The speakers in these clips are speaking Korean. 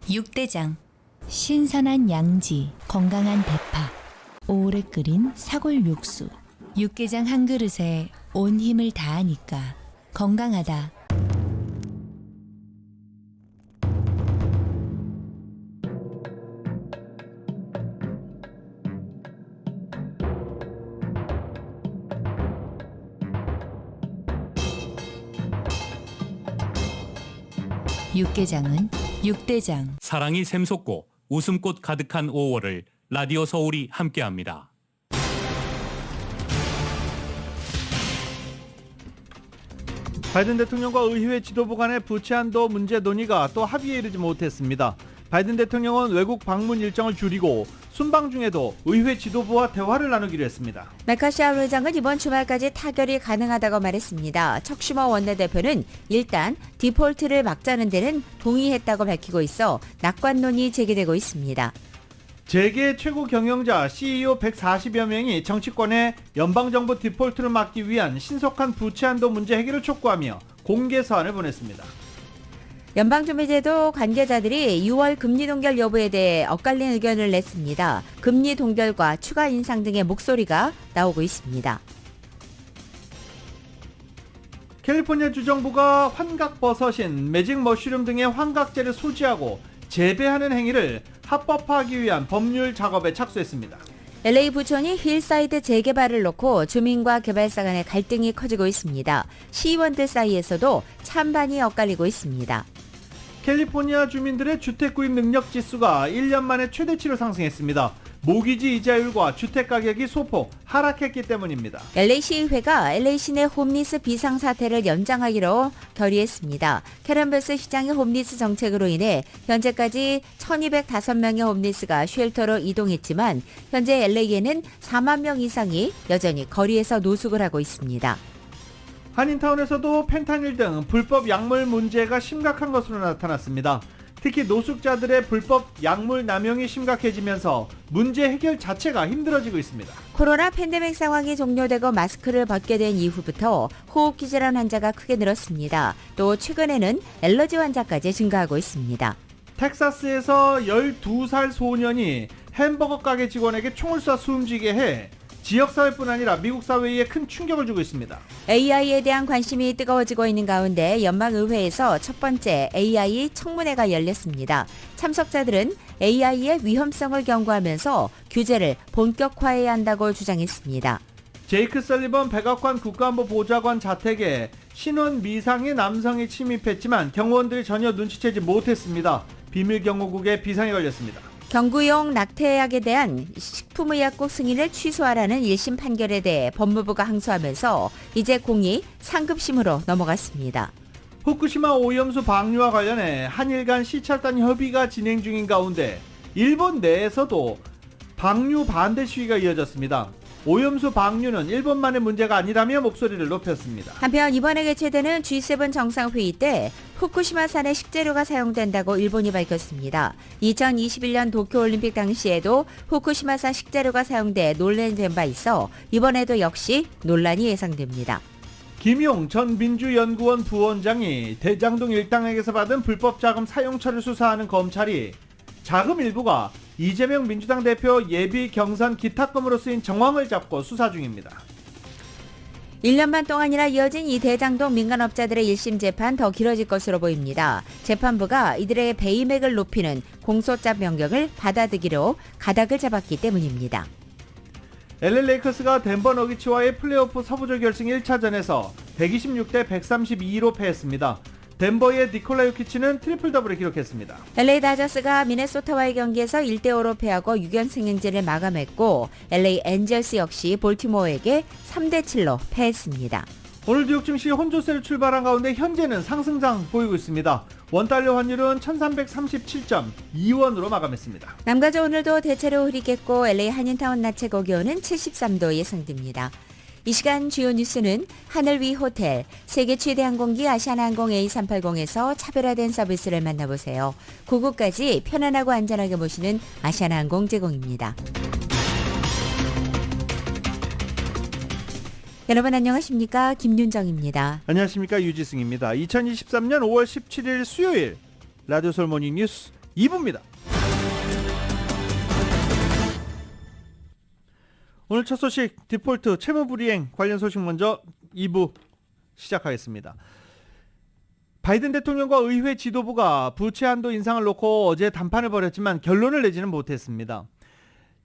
육대장. 신선한 양지, 건강한 대파, 오래 끓인 사골 육수. 육개장 한 그릇에 온 힘을 다하니까 건강하다. 육개장은 육대장. 사랑이 샘솟고 웃음꽃 가득한 5월을 라디오 서울이 함께합니다. 바이든 대통령과 의회 지도부 간의 부채한도 문제 논의가 또 합의에 이르지 못했습니다. 바이든 대통령은 외국 방문 일정을 줄이고 순방 중에도 의회 지도부와 대화를 나누기로 했습니다. 메카시 의장은 이번 주말까지 타결이 가능하다고 말했습니다. 척슈머 원내대표는 일단 디폴트를 막자는 데는 동의했다고 밝히고 있어 낙관론이 제기되고 있습니다. 재계 최고 경영자 CEO 140여 명이 정치권의 연방정부 디폴트를 막기 위한 신속한 부채한도 문제 해결을 촉구하며 공개 서한을 보냈습니다. 연방준비제도 관계자들이 6월 금리 동결 여부에 대해 엇갈린 의견을 냈습니다. 금리 동결과 추가 인상 등의 목소리가 나오고 있습니다. 캘리포니아 주정부가 환각버섯인 매직 머쉬룸 등의 환각제를 소지하고 재배하는 행위를 합법화하기 위한 법률 작업에 착수했습니다. LA 부촌이 힐사이드 재개발을 놓고 주민과 개발사 간의 갈등이 커지고 있습니다. 시의원들 사이에서도 찬반이 엇갈리고 있습니다. 캘리포니아 주민들의 주택 구입 능력 지수가 1년 만에 최대치로 상승했습니다. 모기지 이자율과 주택 가격이 소폭 하락했기 때문입니다. LA 시의회가 LA 시내 홈리스 비상사태를 연장하기로 결의했습니다. 캐런 베스 시장의 홈리스 정책으로 인해 현재까지 1205명의 홈리스가 쉘터로 이동했지만 현재 LA에는 4만 명 이상이 여전히 거리에서 노숙을 하고 있습니다. 한인타운에서도 펜타닐 등 불법 약물 문제가 심각한 것으로 나타났습니다. 특히 노숙자들의 불법 약물 남용이 심각해지면서 문제 해결 자체가 힘들어지고 있습니다. 코로나 팬데믹 상황이 종료되고 마스크를 벗게 된 이후부터 호흡기 질환 환자가 크게 늘었습니다. 또 최근에는 엘러지 환자까지 증가하고 있습니다. 텍사스에서 12살 소년이 햄버거 가게 직원에게 총을 쏴 숨지게 해 지역사회뿐 아니라 미국 사회에 큰 충격을 주고 있습니다. AI에 대한 관심이 뜨거워지고 있는 가운데 연방의회에서 첫 번째 AI 청문회가 열렸습니다. 참석자들은 AI의 위험성을 경고하면서 규제를 본격화해야 한다고 주장했습니다. 제이크 설리번 백악관 국가안보보좌관 자택에 신원 미상의 남성이 침입했지만 경호원들이 전혀 눈치채지 못했습니다. 비밀경호국에 비상이 걸렸습니다. 경구용 낙태약에 대한 식품의약국 승인을 취소하라는 1심 판결에 대해 법무부가 항소하면서 이제 공이 상급심으로 넘어갔습니다. 후쿠시마 오염수 방류와 관련해 한일 간 시찰단 협의가 진행 중인 가운데 일본 내에서도 방류 반대 시위가 이어졌습니다. 오염수 방류는 일본만의 문제가 아니라며 목소리를 높였습니다. 한편 이번에 개최되는 G7 정상회의 때 후쿠시마산의 식재료가 사용된다고 일본이 밝혔습니다. 2021년 도쿄올림픽 당시에도 후쿠시마산 식재료가 사용돼 논란된 바 있어 이번에도 역시 논란이 예상됩니다. 김용 전 민주연구원 부원장이 대장동 일당에게서 받은 불법 자금 사용처를 수사하는 검찰이 자금 일부가 이재명 민주당 대표 예비 경선 기탁금으로 쓰인 정황을 잡고 수사 중입니다. 1년 반 동안이나 이어진 이 대장동 민간업자들의 1심 재판 더 길어질 것으로 보입니다. 재판부가 이들의 배임액을 높이는 공소장 변경을 받아들이기로 가닥을 잡았기 때문입니다. LA 레이커스가 덴버 너기츠와의 플레이오프 서부조 결승 1차전에서 126대 132로 패했습니다. 덴버의 니콜라 요키치는 트리플 더블을 기록했습니다. LA 다저스가 미네소타와의 경기에서 1대5로 패하고 6연승 행진을 마감했고 LA 엔젤스 역시 볼티모어에게 3대7로 패했습니다. 오늘 뉴욕 증시 혼조세로 출발한 가운데 현재는 상승장 보이고 있습니다. 원달러 환율은 1337.2원으로 마감했습니다. 남가주 오늘도 대체로 흐리겠고 LA 한인타운 낮 최고 기온은 73도 예상됩니다. 이 시간 주요 뉴스는 하늘 위 호텔, 세계 최대 항공기 아시아나항공 A380에서 차별화된 서비스를 만나보세요. 고국까지 편안하고 안전하게 모시는 아시아나항공 제공입니다. 여러분 안녕하십니까? 김윤정입니다. 안녕하십니까? 유지승입니다. 2023년 5월 17일 수요일 라디오 서울 모닝 뉴스 2부입니다. 오늘 첫 소식 디폴트 채무불이행 관련 소식 먼저 2부 시작하겠습니다. 바이든 대통령과 의회 지도부가 부채 한도 인상을 놓고 어제 담판을 벌였지만 결론을 내지는 못했습니다.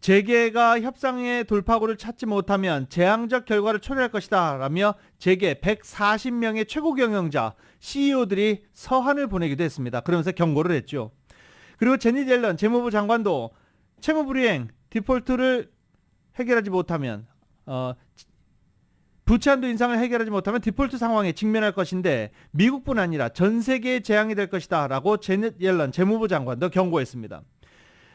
재계가 협상의 돌파구를 찾지 못하면 재앙적 결과를 초래할 것이다 라며 재계 140명의 최고 경영자 CEO들이 서한을 보내기도 했습니다. 그러면서 경고를 했죠. 그리고 제닛 옐런 재무부 장관도 채무불이행 디폴트를 해결하지 못하면 부채 한도 인상을 해결하지 못하면 디폴트 상황에 직면할 것인데 미국뿐 아니라 전 세계의 재앙이 될 것이다 라고 제닛 옐런 재무부 장관도 경고했습니다.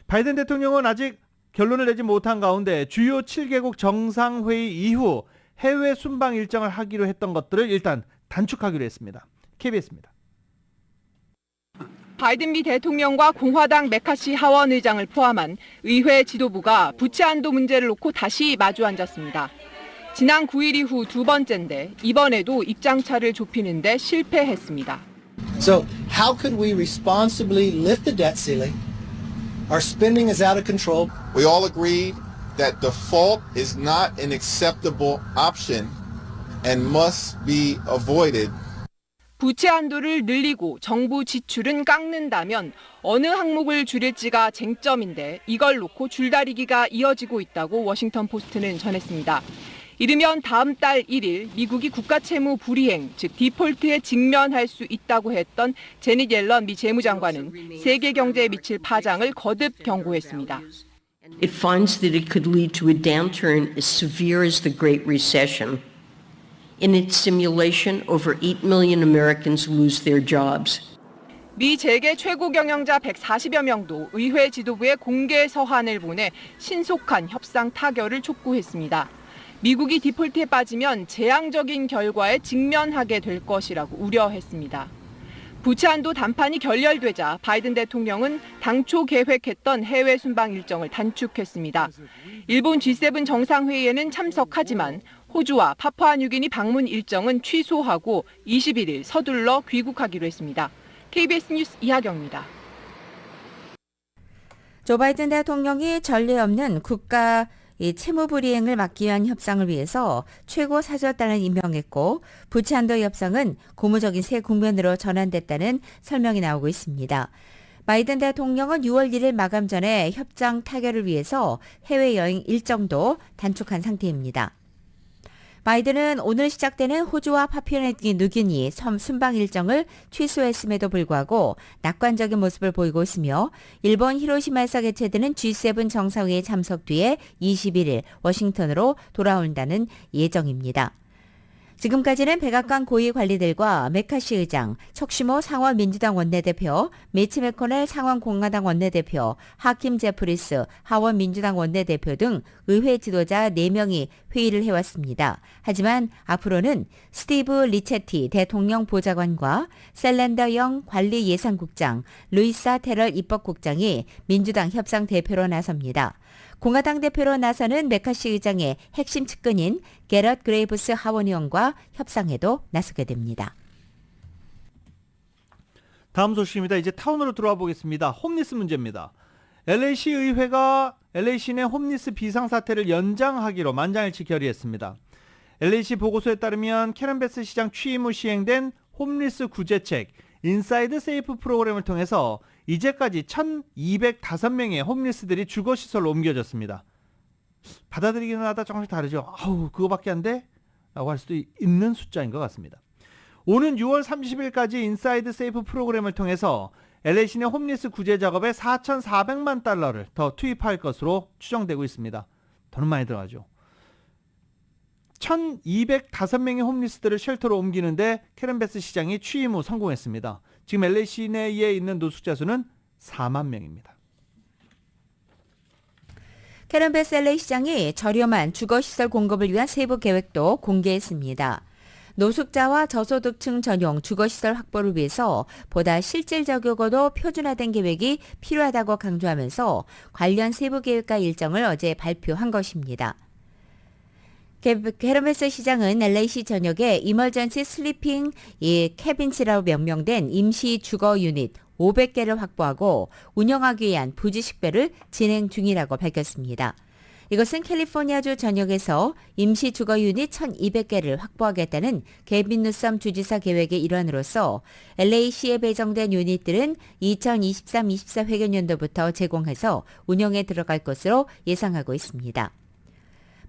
바이든 대통령은 아직 결론을 내지 못한 가운데 주요 7개국 정상회의 이후 해외 순방 일정을 하기로 했던 것들을 일단 단축하기로 했습니다. KBS입니다. 바이든 미 대통령과 공화당 메카시 하원 의장을 포함한 의회 지도부가 부채 한도 문제를 놓고 다시 마주 앉았습니다. 지난 9일 이후 두 번째인데 이번에도 입장차를 좁히는데 실패했습니다. So how could we responsibly lift the debt ceiling? Our spending is out of control. We all agreed that default is not an acceptable option and must be avoided. 부채 한도를 늘리고 정부 지출은 깎는다면 어느 항목을 줄일지가 쟁점인데 이걸 놓고 줄다리기가 이어지고 있다고 워싱턴 포스트는 전했습니다. 이르면 다음 달 1일 미국이 국가채무 불이행, 즉 디폴트에 직면할 수 있다고 했던 제닛 옐런 미 재무장관은 세계 경제에 미칠 파장을 거듭 경고했습니다. It finds that it could lead to a downturn as severe as the Great Recession. In its simulation, over 8 million Americans lose their jobs. 미 재계 최고 경영자 140여 명도 의회 지도부에 공개 서한을 보내 신속한 협상 타결을 촉구했습니다. 미국이 디폴트에 빠지면 재앙적인 결과에 직면하게 될 것이라고 우려했습니다. 부채 한도 담판이 결렬되자 바이든 대통령은 당초 계획했던 해외 순방 일정을 단축했습니다. 일본 G7 정상회의에는 참석하지만 호주와 파푸아뉴기니 방문 일정은 취소하고 21일 서둘러 귀국하기로 했습니다. KBS 뉴스 이하경입니다. 조 바이든 대통령이 전례 없는 국가 채무 불이행을 막기 위한 협상을 위해서 최고 사절단을 임명했고 부채 한도 협상은 고무적인 새 국면으로 전환됐다는 설명이 나오고 있습니다. 바이든 대통령은 6월 1일 마감 전에 협상 타결을 위해서 해외여행 일정도 단축한 상태입니다. 바이든은 오늘 시작되는 호주와 파푸아뉴기니 순방 일정을 취소했음에도 불구하고 낙관적인 모습을 보이고 있으며 일본 히로시마에서 개최되는 G7 정상회의 참석 뒤에 21일 워싱턴으로 돌아온다는 예정입니다. 지금까지는 백악관 고위 관리들과 메카시 의장, 척시모 상원 민주당 원내대표, 미치 매코넬 상원 공화당 원내대표, 하킴 제프리스 하원 민주당 원내대표 등 의회 지도자 4명이 회의를 해왔습니다. 하지만 앞으로는 스티브 리체티 대통령 보좌관과 셀렌더 영 관리예산국장, 루이사 테럴 입법국장이 민주당 협상 대표로 나섭니다. 공화당 대표로 나서는 메카시 의장의 핵심 측근인 게럿 그레이브스 하원의원과 협상에도 나서게 됩니다. 다음 소식입니다. 이제 타운으로 들어와 보겠습니다. 홈리스 문제입니다. LA시 의회가 LA시 내 홈리스 비상사태를 연장하기로 만장일치 결의했습니다. LA시 보고서에 따르면 캐런 베스 시장 취임 후 시행된 홈리스 구제책 인사이드 세이프 프로그램을 통해서 이제까지 1,205명의 홈리스들이 주거시설로 옮겨졌습니다. 받아들이기는 하다 조금씩 다르죠. 아우 그거밖에 안 돼? 라고 할 수도 있는 숫자인 것 같습니다. 오는 6월 30일까지 인사이드 세이프 프로그램을 통해서 LA시 내 홈리스 구제 작업에 4,400만 달러를 더 투입할 것으로 추정되고 있습니다. 돈은 많이 들어가죠. 1,205명의 홈리스들을 쉘터로 옮기는데 캐런 베스 시장이 취임 후 성공했습니다. 지금 LA시 내에 있는 노숙자 수는 4만 명입니다. 캐런 베스 LA 시장이 저렴한 주거시설 공급을 위한 세부 계획도 공개했습니다. 노숙자와 저소득층 전용 주거시설 확보를 위해서 보다 실질적이고도 표준화된 계획이 필요하다고 강조하면서 관련 세부 계획과 일정을 어제 발표한 것입니다. 헤르메스 시장은 LA시 전역에 이멀전시 슬리핑 캐빈스라고 명명된 임시 주거 유닛 500개를 확보하고 운영하기 위한 부지 식별을 진행 중이라고 밝혔습니다. 이것은 캘리포니아주 전역에서 임시 주거 유닛 1,200개를 확보하겠다는 게빈 뉴섬 주지사 계획의 일환으로서 LA시에 배정된 유닛들은 2023-24 회계연도부터 제공해서 운영에 들어갈 것으로 예상하고 있습니다.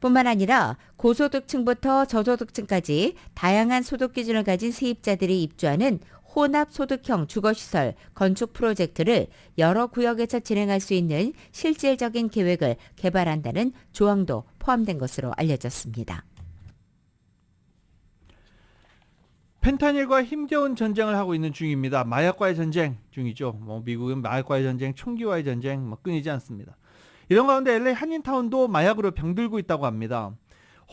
뿐만 아니라 고소득층부터 저소득층까지 다양한 소득 기준을 가진 세입자들이 입주하는 혼합소득형 주거시설 건축 프로젝트를 여러 구역에서 진행할 수 있는 실질적인 계획을 개발한다는 조항도 포함된 것으로 알려졌습니다. 펜타닐과 힘겨운 전쟁을 하고 있는 중입니다. 마약과의 전쟁 중이죠. 미국은 마약과의 전쟁, 총기와의 전쟁 끊이지 않습니다. 이런 가운데 LA 한인타운도 마약으로 병들고 있다고 합니다.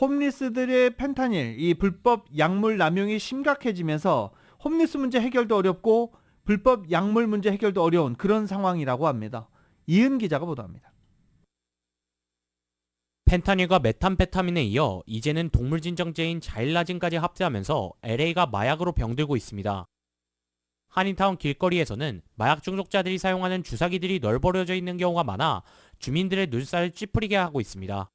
홈리스들의 펜타닐, 이 불법 약물 남용이 심각해지면서 홈리스 문제 해결도 어렵고 불법 약물 문제 해결도 어려운 그런 상황이라고 합니다. 이은 기자가 보도합니다. 펜타닐과 메탐페타민에 이어 이제는 동물진정제인 자일라진까지 합세하면서 LA가 마약으로 병들고 있습니다. 한인타운 길거리에서는 마약 중독자들이 사용하는 주사기들이 널브러져 있는 경우가 많아 주민들의 눈살을 찌푸리게 하고 있습니다.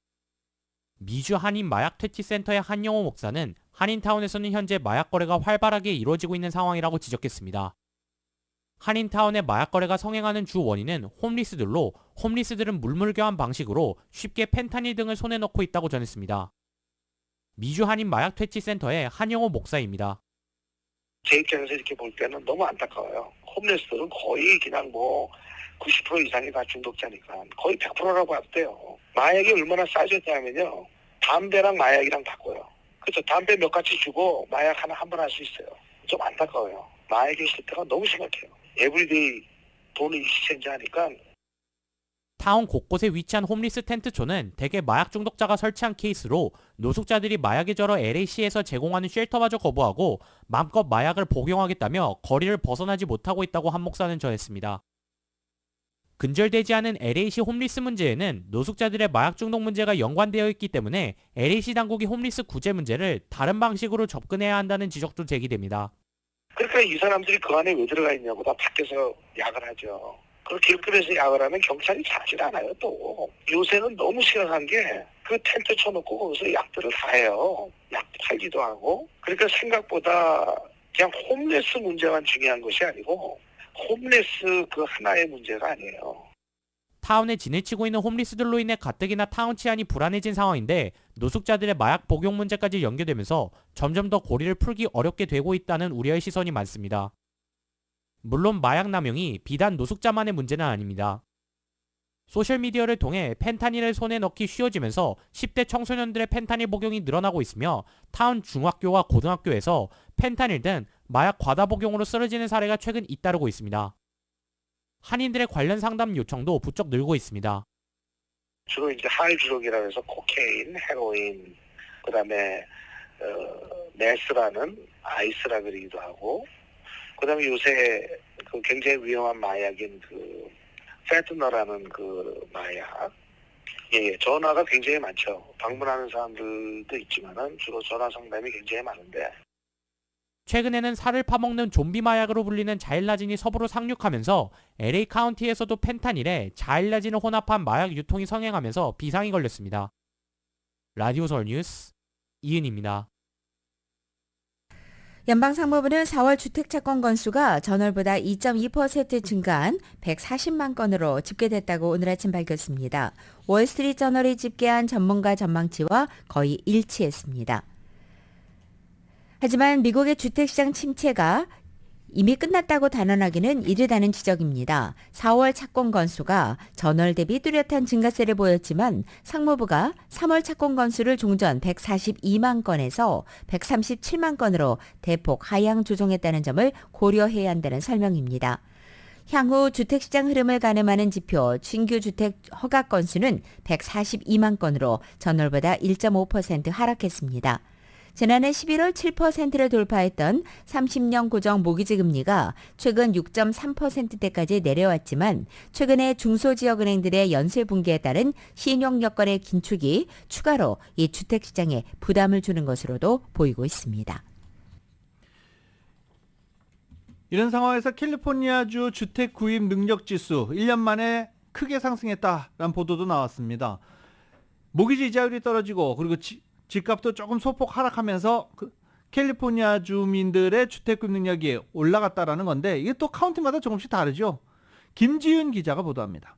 미주 한인 마약 퇴치센터의 한영호 목사는 한인타운에서는 현재 마약 거래가 활발하게 이루어지고 있는 상황이라고 지적했습니다. 한인타운의 마약 거래가 성행하는 주 원인은 홈리스들로 홈리스들은 물물교환 방식으로 쉽게 펜타닐 등을 손에 넣고 있다고 전했습니다. 미주 한인 마약 퇴치센터의 한영호 목사입니다. 제 입장에서 이렇게 볼 때는 너무 안타까워요. 홈리스들은 거의 그냥 90% 이상이 다 중독자니까 거의 100%라고 봐도 돼요. 마약이 얼마나 싸졌냐면요. 담배랑 마약이랑 바꿔요. 그렇죠. 담배 몇 가지 주고 마약 하나 한 번 할 수 있어요. 좀 안타까워요. 마약의 실태가 너무 심각해요. 에브리데이 돈을 익스체인지하니까. 타운 곳곳에 위치한 홈리스 텐트촌은 대개 마약 중독자가 설치한 케이스로 노숙자들이 마약에 절어 LA시에서 제공하는 쉘터마저 거부하고 마음껏 마약을 복용하겠다며 거리를 벗어나지 못하고 있다고 한 목사는 전했습니다. 근절되지 않은 LA시 홈리스 문제에는 노숙자들의 마약 중독 문제가 연관되어 있기 때문에 LA시 당국이 홈리스 구제 문제를 다른 방식으로 접근해야 한다는 지적도 제기됩니다. 그러니까 이 사람들이 그 안에 왜 들어가 있냐고 다 밖에서 약을 하죠. 그리고 길거리에서 약을 하면 경찰이 잡질 않아요 또. 요새는 너무 심각한 게 그 텐트 쳐놓고 거기서 약들을 다 해요. 약 팔기도 하고. 그러니까 생각보다 그냥 홈리스 문제만 중요한 것이 아니고 홈리스 그 하나의 문제가 아니에요. 타운에 진을 치고 있는 홈리스들로 인해 가뜩이나 타운 치안이 불안해진 상황인데 노숙자들의 마약 복용 문제까지 연계되면서 점점 더 고리를 풀기 어렵게 되고 있다는 우려의 시선이 많습니다. 물론 마약 남용이 비단 노숙자만의 문제는 아닙니다. 소셜미디어를 통해 펜타닐을 손에 넣기 쉬워지면서 10대 청소년들의 펜타닐 복용이 늘어나고 있으며 타운 중학교와 고등학교에서 펜타닐 등 마약 과다 복용으로 쓰러지는 사례가 최근 잇따르고 있습니다. 한인들의 관련 상담 요청도 부쩍 늘고 있습니다. 주로 이제 하이 주독이라고 해서 코케인, 헤로인, 그다음에 메스라는 아이스라 그러기도 하고, 그다음에 요새 그 굉장히 위험한 마약인 그 페트너라는 그 마약. 예, 전화가 굉장히 많죠. 방문하는 사람들도 있지만은 주로 전화 상담이 굉장히 많은데. 최근에는 살을 파먹는 좀비 마약으로 불리는 자일라진이 서부로 상륙하면서 LA 카운티에서도 펜타닐에 자일라진을 혼합한 마약 유통이 성행하면서 비상이 걸렸습니다. 라디오 서울 뉴스 이은입니다. 연방상무부는 4월 주택채권 건수가 전월보다 2.2% 증가한 140만 건으로 집계됐다고 오늘 아침 밝혔습니다. 월스트리트저널이 집계한 전문가 전망치와 거의 일치했습니다. 하지만 미국의 주택시장 침체가 이미 끝났다고 단언하기는 이르다는 지적입니다. 4월 착공 건수가 전월 대비 뚜렷한 증가세를 보였지만 상무부가 3월 착공 건수를 종전 142만 건에서 137만 건으로 대폭 하향 조정했다는 점을 고려해야 한다는 설명입니다. 향후 주택시장 흐름을 가늠하는 지표 신규 주택 허가 건수는 142만 건으로 전월보다 1.5% 하락했습니다. 지난해 11월 7%를 돌파했던 30년 고정 모기지 금리가 최근 6.3%대까지 내려왔지만 최근에 중소지역은행들의 연쇄 붕괴에 따른 신용 여건의 긴축이 추가로 이 주택시장에 부담을 주는 것으로도 보이고 있습니다. 이런 상황에서 캘리포니아주 주택 구입 능력 지수 1년 만에 크게 상승했다라는 보도도 나왔습니다. 모기지 이자율이 떨어지고 그리고 집값도 조금 소폭 하락하면서 캘리포니아 주민들의 주택 구입 능력이 올라갔다라는 건데 이게 또 카운티마다 조금씩 다르죠. 김지윤 기자가 보도합니다.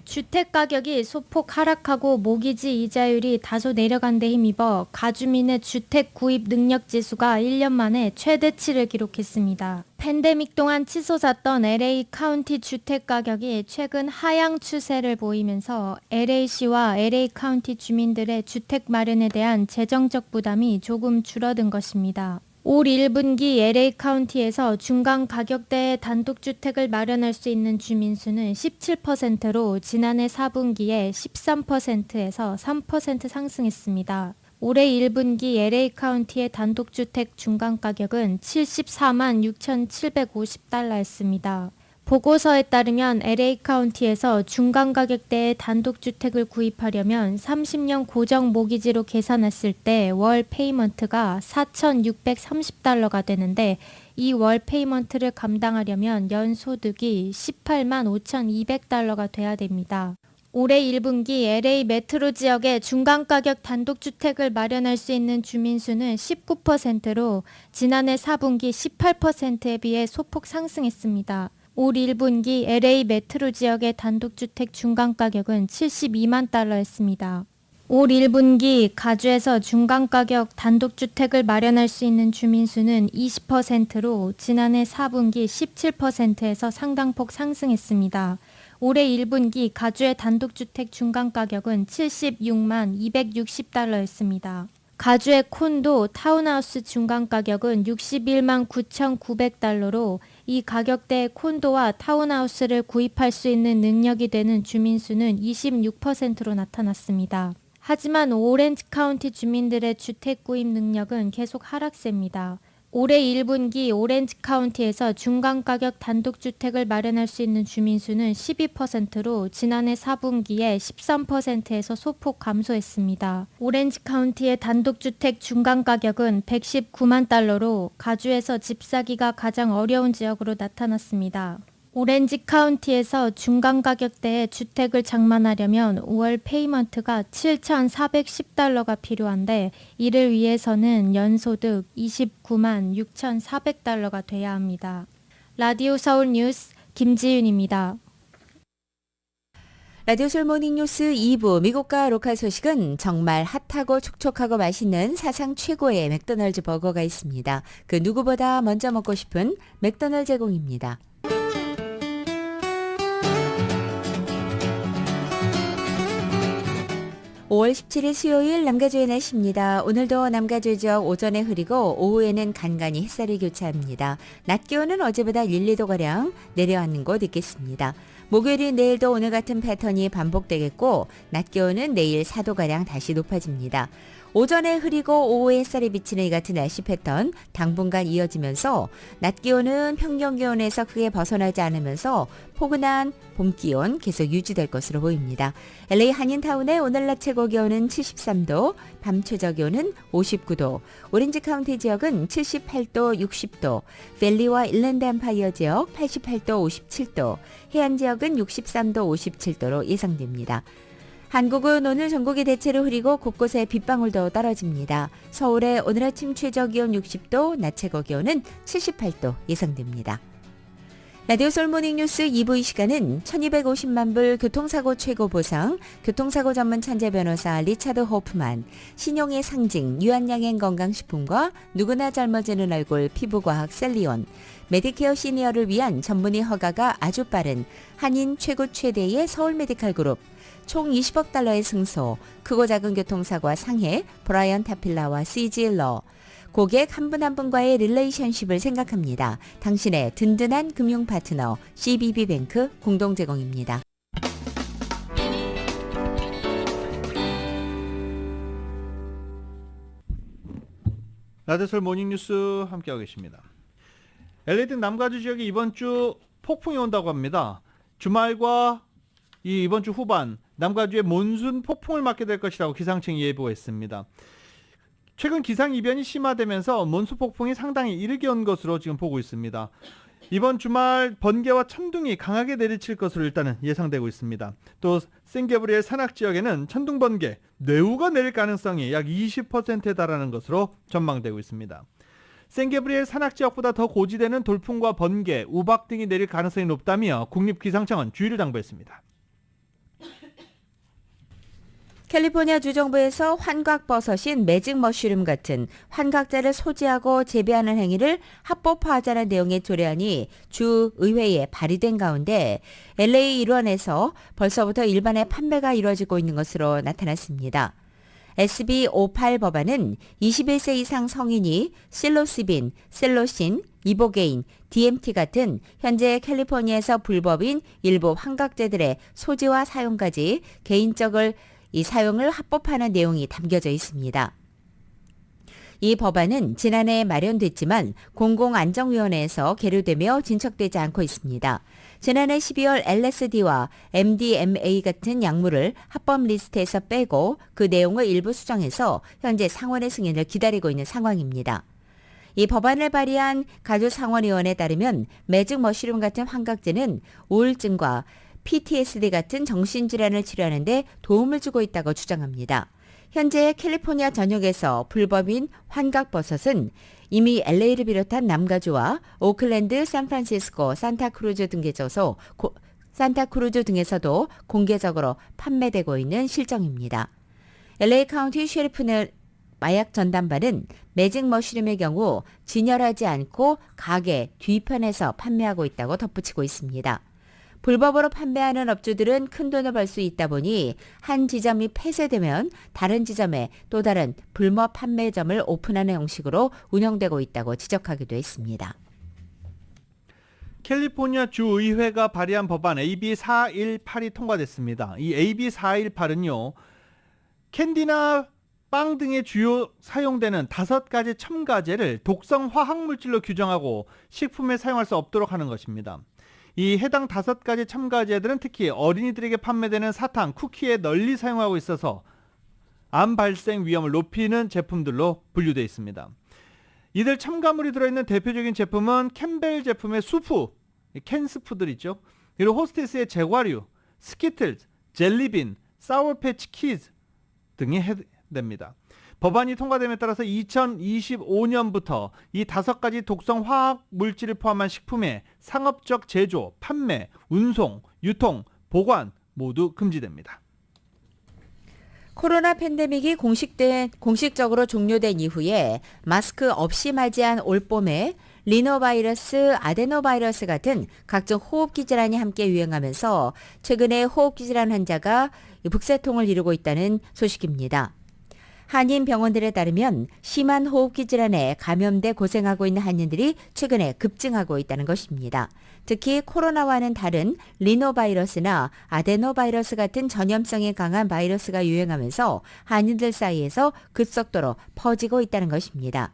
주택 가격이 소폭 하락하고 모기지 이자율이 다소 내려간 데 힘입어 가주민의 주택 구입 능력 지수가 1년 만에 최대치를 기록했습니다. 팬데믹 동안 치솟았던 LA 카운티 주택 가격이 최근 하향 추세를 보이면서 LA시와 LA 카운티 주민들의 주택 마련에 대한 재정적 부담이 조금 줄어든 것입니다. 올 1분기 LA 카운티에서 중간 가격대의 단독주택을 마련할 수 있는 주민 수는 17%로 지난해 4분기에 13%에서 3% 상승했습니다. 올해 1분기 LA 카운티의 단독주택 중간 가격은 74만 6,750달러였습니다. 보고서에 따르면 LA 카운티에서 중간 가격대의 단독주택을 구입하려면 30년 고정 모기지로 계산했을 때 월 페이먼트가 4,630달러가 되는데 이 월 페이먼트를 감당하려면 연소득이 18만 5,200달러가 돼야 됩니다. 올해 1분기 LA 메트로 지역의 중간 가격 단독주택을 마련할 수 있는 주민 수는 19%로 지난해 4분기 18%에 비해 소폭 상승했습니다. 올 1분기 LA 메트로 지역의 단독주택 중간 가격은 72만 달러였습니다. 올 1분기 가주에서 중간 가격 단독주택을 마련할 수 있는 주민 수는 20%로 지난해 4분기 17%에서 상당폭 상승했습니다. 올해 1분기 가주의 단독주택 중간 가격은 76만 260달러였습니다. 가주의 콘도 타운하우스 중간 가격은 61만 9,900달러로 이 가격대의 콘도와 타운하우스를 구입할 수 있는 능력이 되는 주민 수는 26%로 나타났습니다. 하지만 오렌지 카운티 주민들의 주택 구입 능력은 계속 하락세입니다. 올해 1분기 오렌지 카운티에서 중간 가격 단독주택을 마련할 수 있는 주민 수는 12%로 지난해 4분기에 13%에서 소폭 감소했습니다. 오렌지 카운티의 단독주택 중간 가격은 119만 달러로 가주에서 집 사기가 가장 어려운 지역으로 나타났습니다. 오렌지 카운티에서 중간 가격대의 주택을 장만하려면 월 페이먼트가 7,410달러가 필요한데 이를 위해서는 연소득 29만 6,400달러가 돼야 합니다. 라디오 서울 뉴스 김지윤입니다. 라디오 서울 모닝뉴스 2부 미국과 로컬 소식은 정말 핫하고 촉촉하고 맛있는 사상 최고의 맥도날드 버거가 있습니다. 그 누구보다 먼저 먹고 싶은 맥도날드 제공입니다. 5월 17일 수요일 남가주의 날씨입니다. 오늘도 남가주 지역 오전에 흐리고 오후에는 간간히 햇살이 교차합니다. 낮 기온은 어제보다 1, 2도가량 내려앉는 곳 있겠습니다. 목요일인 내일도 오늘 같은 패턴이 반복되겠고 낮 기온은 내일 4도가량 다시 높아집니다. 오전에 흐리고 오후에 햇살이 비치는 이 같은 날씨 패턴 당분간 이어지면서 낮 기온은 평년 기온에서 크게 벗어나지 않으면서 포근한 봄 기온 계속 유지될 것으로 보입니다. LA 한인타운의 오늘 낮 최고 기온은 73도, 밤 최저 기온은 59도, 오렌지 카운티 지역은 78도, 60도, 밸리와 일랜드 엠파이어 지역 88도, 57도, 해안 지역은 63도, 57도로 예상됩니다. 한국은 오늘 전국이 대체로 흐리고 곳곳에 빗방울도 떨어집니다. 서울의 오늘 아침 최저 기온 60도, 낮 최고 기온은 78도 예상됩니다. 라디오 서울 모닝뉴스 2부 이 시간은 1250만 불 교통사고 최고 보상, 교통사고 전문 천재 변호사 리차드 호프만, 신용의 상징 유한양행 건강식품과 누구나 젊어지는 얼굴 피부과학 셀리온, 메디케어 시니어를 위한 전문의 허가가 아주 빠른 한인 최고 최대의 서울 메디칼 그룹, 총 20억 달러의 승소, 크고 작은 교통사고와 상해, 브라이언 타필라와 CG일러, 고객 한 분 한 분과의 릴레이션십을 생각합니다. 당신의 든든한 금융 파트너 CBB뱅크 공동 제공입니다. 라디오솔 모닝뉴스 함께하고 계십니다. LA 등 남가주 지역에 이번 주 폭풍이 온다고 합니다. 주말과 이번 주 후반 남가주에 몬순 폭풍을 맞게 될 것이라고 기상청이 예보했습니다. 최근 기상 이변이 심화되면서 몬순 폭풍이 상당히 이르게 온 것으로 지금 보고 있습니다. 이번 주말 번개와 천둥이 강하게 내리칠 것으로 일단은 예상되고 있습니다. 또 샌게브리엘 산악 지역에는 천둥 번개, 뇌우가 내릴 가능성이 약 20%에 달하는 것으로 전망되고 있습니다. 샌게브리엘 산악 지역보다 더 고지대는 돌풍과 번개, 우박 등이 내릴 가능성이 높다며 국립기상청은 주의를 당부했습니다. 캘리포니아 주정부에서 환각버섯인 매직 머쉬룸 같은 환각자를 소지하고 재배하는 행위를 합법화하자는 내용의 조례안이 주 의회에 발의된 가운데 LA 일원에서 벌써부터 일반의 판매가 이루어지고 있는 것으로 나타났습니다. SB 58 법안은 21세 이상 성인이 실로시빈, 셀로신, 이보게인, DMT 같은 현재 캘리포니아에서 불법인 일부 환각제들의 소지와 사용까지 개인적을 이 사용을 합법화하는 내용이 담겨져 있습니다. 이 법안은 지난해 마련됐지만 공공안정위원회에서 계류되며 진척되지 않고 있습니다. 지난해 12월 LSD와 MDMA 같은 약물을 합법 리스트에서 빼고 그 내용을 일부 수정해서 현재 상원의 승인을 기다리고 있는 상황입니다. 이 법안을 발의한 가주상원의원에 따르면 매직 머쉬룸 같은 환각제는 우울증과 PTSD 같은 정신질환을 치료하는 데 도움을 주고 있다고 주장합니다. 현재 캘리포니아 전역에서 불법인 환각버섯은 이미 LA를 비롯한 남가주와 오클랜드, 샌프란시스코, 산타크루즈 등에서도 공개적으로 판매되고 있는 실정입니다. LA 카운티 셰리프는 마약 전담반은 매직 머쉬룸의 경우 진열하지 않고 가게 뒤편에서 판매하고 있다고 덧붙이고 있습니다. 불법으로 판매하는 업주들은 큰 돈을 벌 수 있다 보니 한 지점이 폐쇄되면 다른 지점에 또 다른 불법 판매점을 오픈하는 형식으로 운영되고 있다고 지적하기도 했습니다. 캘리포니아 주의회가 발의한 법안 AB 418이 통과됐습니다. 이 AB 418은요. 캔디나 빵 등의 주요 사용되는 5가지 첨가제를 독성 화학물질로 규정하고 식품에 사용할 수 없도록 하는 것입니다. 이 해당 5가지 첨가제들은 특히 어린이들에게 판매되는 사탕, 쿠키에 널리 사용하고 있어서 암 발생 위험을 높이는 제품들로 분류되어 있습니다. 이들 첨가물이 들어있는 대표적인 제품은 캠벨 제품의 수프, 캔스프들 있죠. 그리고 호스테스의 제과류, 스키틀즈, 젤리빈, 사워패치 키즈 등이 해당됩니다. 법안이 통과됨에 따라서 2025년부터 이 5가지 독성 화학 물질을 포함한 식품의 상업적 제조, 판매, 운송, 유통, 보관 모두 금지됩니다. 코로나 팬데믹이 공식적으로 종료된 이후에 마스크 없이 맞이한 올봄에 리노바이러스, 아데노바이러스 같은 각종 호흡기 질환이 함께 유행하면서 최근에 호흡기 질환 환자가 북새통을 이루고 있다는 소식입니다. 한인 병원들에 따르면 심한 호흡기 질환에 감염돼 고생하고 있는 한인들이 최근에 급증하고 있다는 것입니다. 특히 코로나와는 다른 리노바이러스나 아데노바이러스 같은 전염성이 강한 바이러스가 유행하면서 한인들 사이에서 급속도로 퍼지고 있다는 것입니다.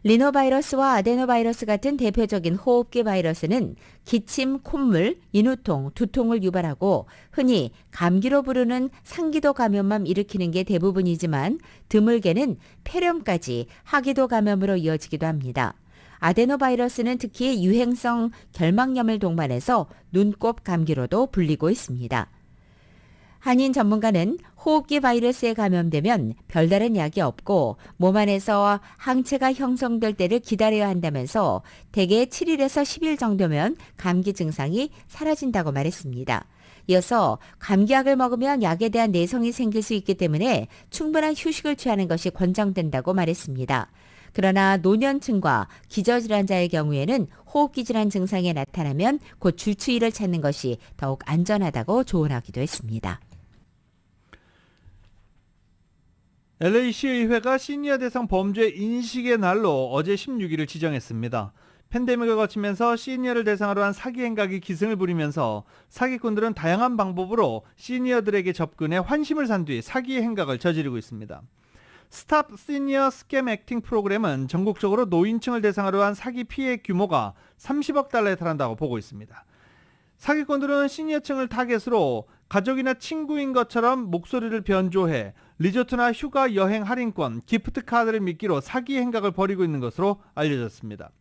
리노바이러스와 아데노바이러스 같은 대표적인 호흡기 바이러스는 기침, 콧물, 인후통, 두통을 유발하고 흔히 감기로 부르는 상기도 감염만 일으키는 게 대부분이지만 드물게는 폐렴까지 하기도 감염으로 이어지기도 합니다. 아데노바이러스는 특히 유행성 결막염을 동반해서 눈곱 감기로도 불리고 있습니다. 한인 전문가는 호흡기 바이러스에 감염되면 별다른 약이 없고 몸 안에서 항체가 형성될 때를 기다려야 한다면서 대개 7일에서 10일 정도면 감기 증상이 사라진다고 말했습니다. 이어서 감기약을 먹으면 약에 대한 내성이 생길 수 있기 때문에 충분한 휴식을 취하는 것이 권장된다고 말했습니다. 그러나 노년층과 기저질환자의 경우에는 호흡기 질환 증상이 나타나면 곧 주치의를 찾는 것이 더욱 안전하다고 조언하기도 했습니다. LA시의회가 시니어 대상 범죄 인식의 날로 어제 16일을 지정했습니다. 팬데믹을 거치면서 시니어를 대상으로 한 사기 행각이 기승을 부리면서 사기꾼들은 다양한 방법으로 시니어들에게 접근해 환심을 산 뒤 사기 행각을 저지르고 있습니다. 스탑 시니어 스캠 액팅 프로그램은 전국적으로 노인층을 대상으로 한 사기 피해 규모가 30억 달러에 달한다고 보고 있습니다. 사기꾼들은 시니어층을 타겟으로 가족이나 친구인 것처럼 목소리를 변조해 리조트나 휴가 여행 할인권, 기프트 카드를 미끼로 사기 행각을 벌이고 있는 것으로 알려졌습니다.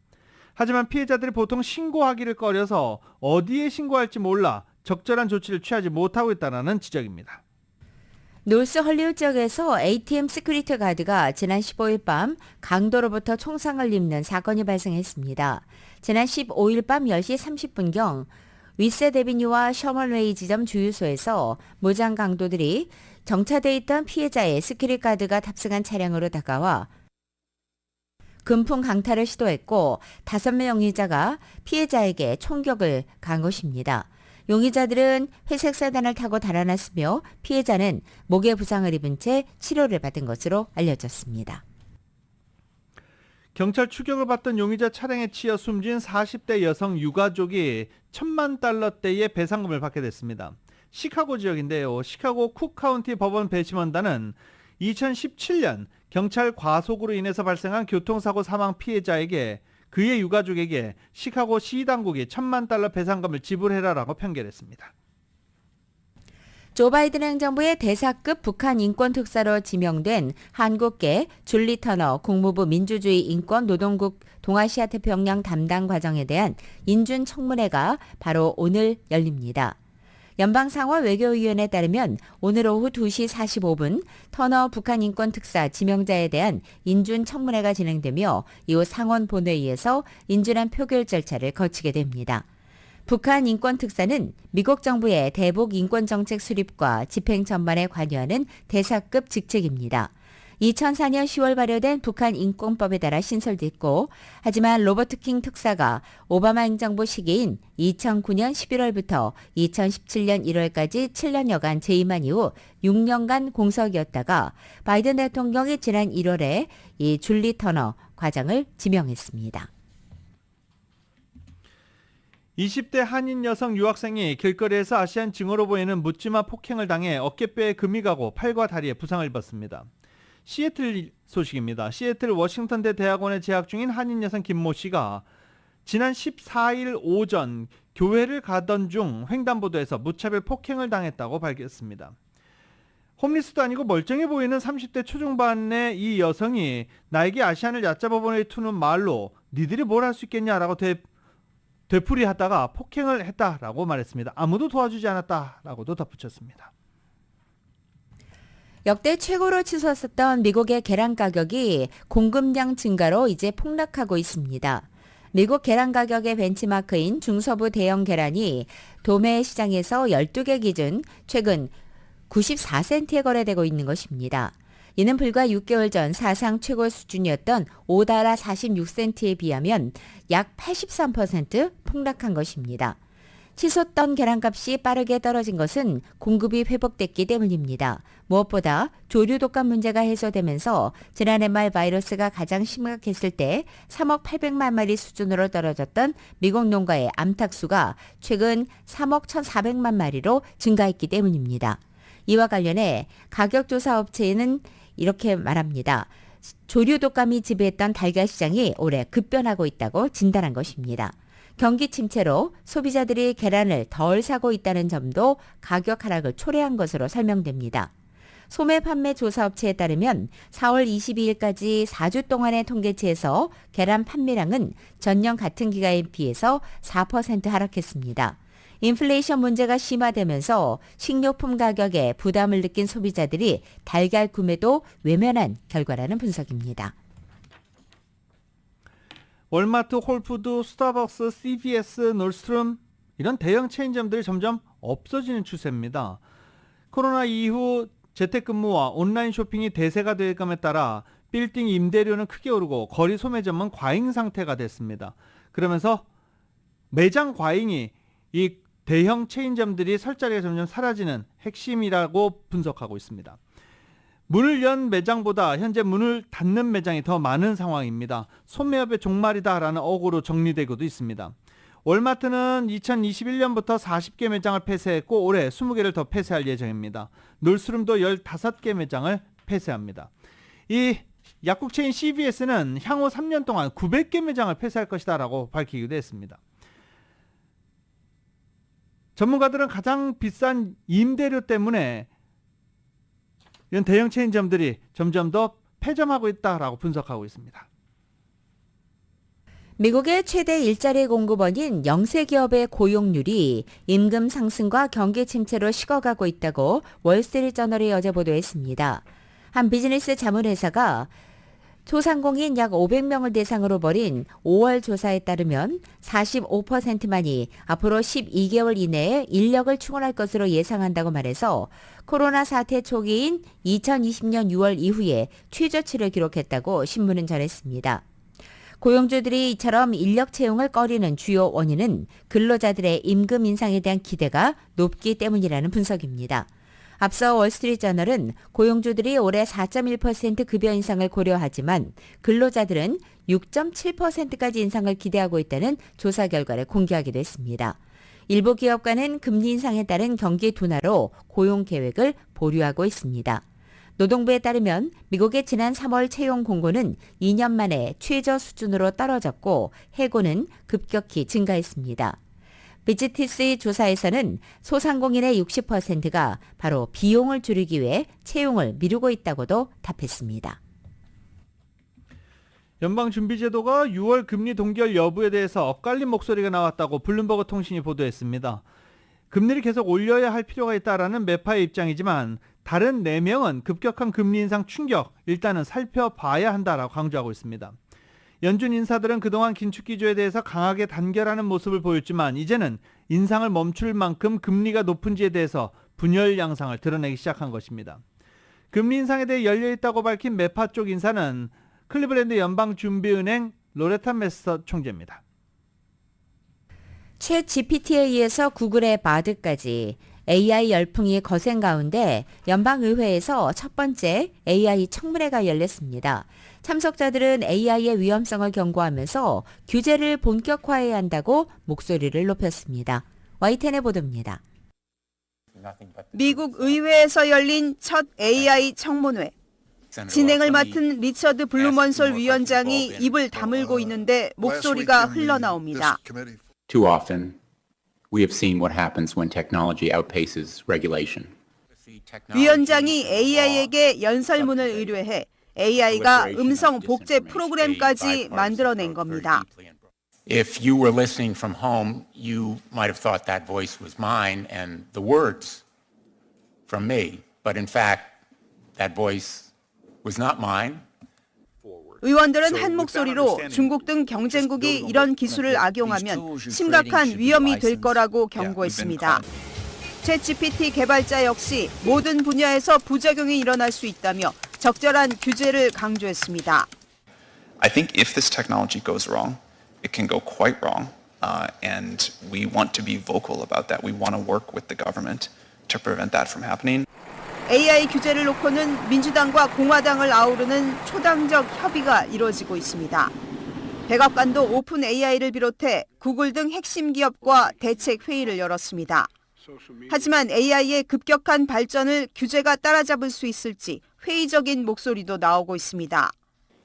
하지만 피해자들이 보통 신고하기를 꺼려서 어디에 신고할지 몰라 적절한 조치를 취하지 못하고 있다는 지적입니다. 노스 헐리우드 지역에서 ATM 시큐리티 가드가 지난 15일 밤 강도로부터 총상을 입는 사건이 발생했습니다. 지난 15일 밤 10시 30분경 위셋 에비뉴와 셔먼웨이 지점 주유소에서 무장 강도들이 정차돼 있던 피해자의 시큐리티 가드가 탑승한 차량으로 다가와 금품 강탈을 시도했고 5명 용의자가 피해자에게 총격을 가한 것입니다. 용의자들은 회색 세단을 타고 달아났으며 피해자는 목에 부상을 입은 채 치료를 받은 것으로 알려졌습니다. 경찰 추격을 받던 용의자 차량에 치여 숨진 40대 여성 유가족이 $10,000,000대의 배상금을 받게 됐습니다. 시카고 지역인데요. 시카고 쿡 카운티 법원 배심원단은 2017년 경찰 과속으로 인해서 발생한 교통사고 사망 피해자에게 그의 유가족에게 시카고 시당국이 $10,000,000 배상금을 지불해라라고 판결했습니다. 조 바이든 행정부의 대사급 북한 인권특사로 지명된 한국계 줄리 터너 국무부 민주주의 인권노동국 동아시아 태평양 담당 과정에 대한 인준 청문회가 바로 오늘 열립니다. 연방상원 외교위원회에 따르면 오늘 오후 2시 45분 터너 북한 인권특사 지명자에 대한 인준 청문회가 진행되며 이후 상원 본회의에서 인준안 표결 절차를 거치게 됩니다. 북한 인권특사는 미국 정부의 대북 인권정책 수립과 집행 전반에 관여하는 대사급 직책입니다. 2004년 10월 발효된 북한 인권법에 따라 신설됐고 하지만 로버트 킹 특사가 오바마 행정부 시기인 2009년 11월부터 2017년 1월까지 7년여간 재임한 이후 6년간 공석이었다가 바이든 대통령이 지난 1월에 이 줄리 터너 과장을 지명했습니다. 20대 한인 여성 유학생이 길거리에서 아시안 증오로 보이는 묻지마 폭행을 당해 어깨뼈에 금이 가고 팔과 다리에 부상을 입었습니다. 시애틀 소식입니다. 시애틀 워싱턴대 대학원에 재학 중인 한인 여성 김모 씨가 지난 14일 오전 교회를 가던 중 횡단보도에서 무차별 폭행을 당했다고 밝혔습니다. 홈리스도 아니고 멀쩡해 보이는 30대 초중반의 이 여성이 나에게 아시안을 얕잡아 보내투는 말로 니들이 뭘 할 수 있겠냐라고 되풀이하다가 폭행을 했다라고 말했습니다. 아무도 도와주지 않았다라고도 덧붙였습니다. 역대 최고로 치솟았던 미국의 계란 가격이 공급량 증가로 이제 폭락하고 있습니다. 미국 계란 가격의 벤치마크인 중서부 대형 계란이 도매 시장에서 12개 기준 최근 94센트에 거래되고 있는 것입니다. 이는 불과 6개월 전 사상 최고 수준이었던 $5 46센트에 비하면 약 83% 폭락한 것입니다. 치솟던 계란값이 빠르게 떨어진 것은 공급이 회복됐기 때문입니다. 무엇보다 조류 독감 문제가 해소되면서 지난해 말 바이러스가 가장 심각했을 때 3억 800만 마리 수준으로 떨어졌던 미국 농가의 암탉수가 최근 3억 1,400만 마리로 증가했기 때문입니다. 이와 관련해 가격조사 업체는 이렇게 말합니다. 조류 독감이 지배했던 달걀 시장이 올해 급변하고 있다고 진단한 것입니다. 경기 침체로 소비자들이 계란을 덜 사고 있다는 점도 가격 하락을 초래한 것으로 설명됩니다. 소매 판매 조사업체에 따르면 4월 22일까지 4주 동안의 통계치에서 계란 판매량은 전년 같은 기간에 비해서 4% 하락했습니다. 인플레이션 문제가 심화되면서 식료품 가격에 부담을 느낀 소비자들이 달걀 구매도 외면한 결과라는 분석입니다. 월마트, 홀푸드, 스타벅스, CVS, 놀스트롬 이런 대형 체인점들이 점점 없어지는 추세입니다. 코로나 이후 재택근무와 온라인 쇼핑이 대세가 될감에 따라 빌딩 임대료는 크게 오르고 거리 소매점은 과잉 상태가 됐습니다. 그러면서 매장 과잉이 이 대형 체인점들이 설 자리가 점점 사라지는 핵심이라고 분석하고 있습니다. 문을 연 매장보다 현재 문을 닫는 매장이 더 많은 상황입니다. 소매업의 종말이다라는 어구로 정리되고도 있습니다. 월마트는 2021년부터 40개 매장을 폐쇄했고 올해 20개를 더 폐쇄할 예정입니다. 놀스룸도 15개 매장을 폐쇄합니다. 이 약국 체인 CVS는 향후 3년 동안 900개 매장을 폐쇄할 것이다라고 밝히기도 했습니다. 전문가들은 가장 비싼 임대료 때문에 이런 대형 체인점들이 점점 더 폐점하고 있다라고 분석하고 있습니다. 미국의 최대 일자리 공급원인 영세 기업의 고용률이 임금 상승과 경기 침체로 식어가고 있다고 월스트리트저널이 어제 보도했습니다. 한 비즈니스 자문회사가 소상공인 약 500명을 대상으로 벌인 5월 조사에 따르면 45%만이 앞으로 12개월 이내에 인력을 충원할 것으로 예상한다고 말해서 코로나 사태 초기인 2020년 6월 이후에 최저치를 기록했다고 신문은 전했습니다. 고용주들이 이처럼 인력 채용을 꺼리는 주요 원인은 근로자들의 임금 인상에 대한 기대가 높기 때문이라는 분석입니다. 앞서 월스트리트저널은 고용주들이 올해 4.1% 급여 인상을 고려하지만 근로자들은 6.7%까지 인상을 기대하고 있다는 조사 결과를 공개하기도 했습니다. 일부 기업가는 금리 인상에 따른 경기 둔화로 고용 계획을 보류하고 있습니다. 노동부에 따르면 미국의 지난 3월 채용 공고는 2년 만에 최저 수준으로 떨어졌고 해고는 급격히 증가했습니다. 비즈티스의 조사에서는 소상공인의 60%가 바로 비용을 줄이기 위해 채용을 미루고 있다고도 답했습니다. 연방준비제도가 6월 금리 동결 여부에 대해서 엇갈린 목소리가 나왔다고 블룸버그 통신이 보도했습니다. 금리를 계속 올려야 할 필요가 있다라는 매파의 입장이지만 다른 4명은 급격한 금리 인상 충격 일단은 살펴봐야 한다라고 강조하고 있습니다. 연준 인사들은 그동안 긴축 기조에 대해서 강하게 단결하는 모습을 보였지만 이제는 인상을 멈출 만큼 금리가 높은지에 대해서 분열 양상을 드러내기 시작한 것입니다. 금리 인상에 대해 열려있다고 밝힌 매파 쪽 인사는 클리블랜드 연방준비은행 로레타 메서 총재입니다. 챗 GPT에 의해서 구글의 바드까지 AI 열풍이 거센 가운데 연방의회에서 첫 번째 AI 청문회가 열렸습니다. 참석자들은 AI의 위험성을 경고하면서 규제를 본격화해야 한다고 목소리를 높였습니다. YTN의 보도입니다. 미국 의회에서 열린 첫 AI 청문회. 진행을 맡은 리처드 블루먼솔 위원장이 입을 다물고 있는데 목소리가 흘러나옵니다. Too often, we have seen what happens when technology outpaces regulation. 위원장이 AI에게 연설문을 의뢰해 AI가 음성 복제 프로그램까지 만들어낸 겁니다. If you were listening from home, you might have thought that voice was mine and the words from me, but in fact, that voice was not mine. 의원들은 한 목소리로 중국 등 경쟁국이 이런 기술을 악용하면 심각한 위험이 될 거라고 경고했습니다. 챗GPT 개발자 역시 모든 분야에서 부작용이 일어날 수 있다며 적절한 규제를 강조했습니다. I think if this technology goes wrong, it can go quite wrong, and we want to be vocal about that. We want to work with the government to prevent that from happening. AI 규제를 놓고는 민주당과 공화당을 아우르는 초당적 협의가 이루어지고 있습니다. 백악관도 오픈 AI를 비롯해 구글 등 핵심 기업과 대책 회의를 열었습니다. 하지만 AI의 급격한 발전을 규제가 따라잡을 수 있을지 회의적인 목소리도 나오고 있습니다.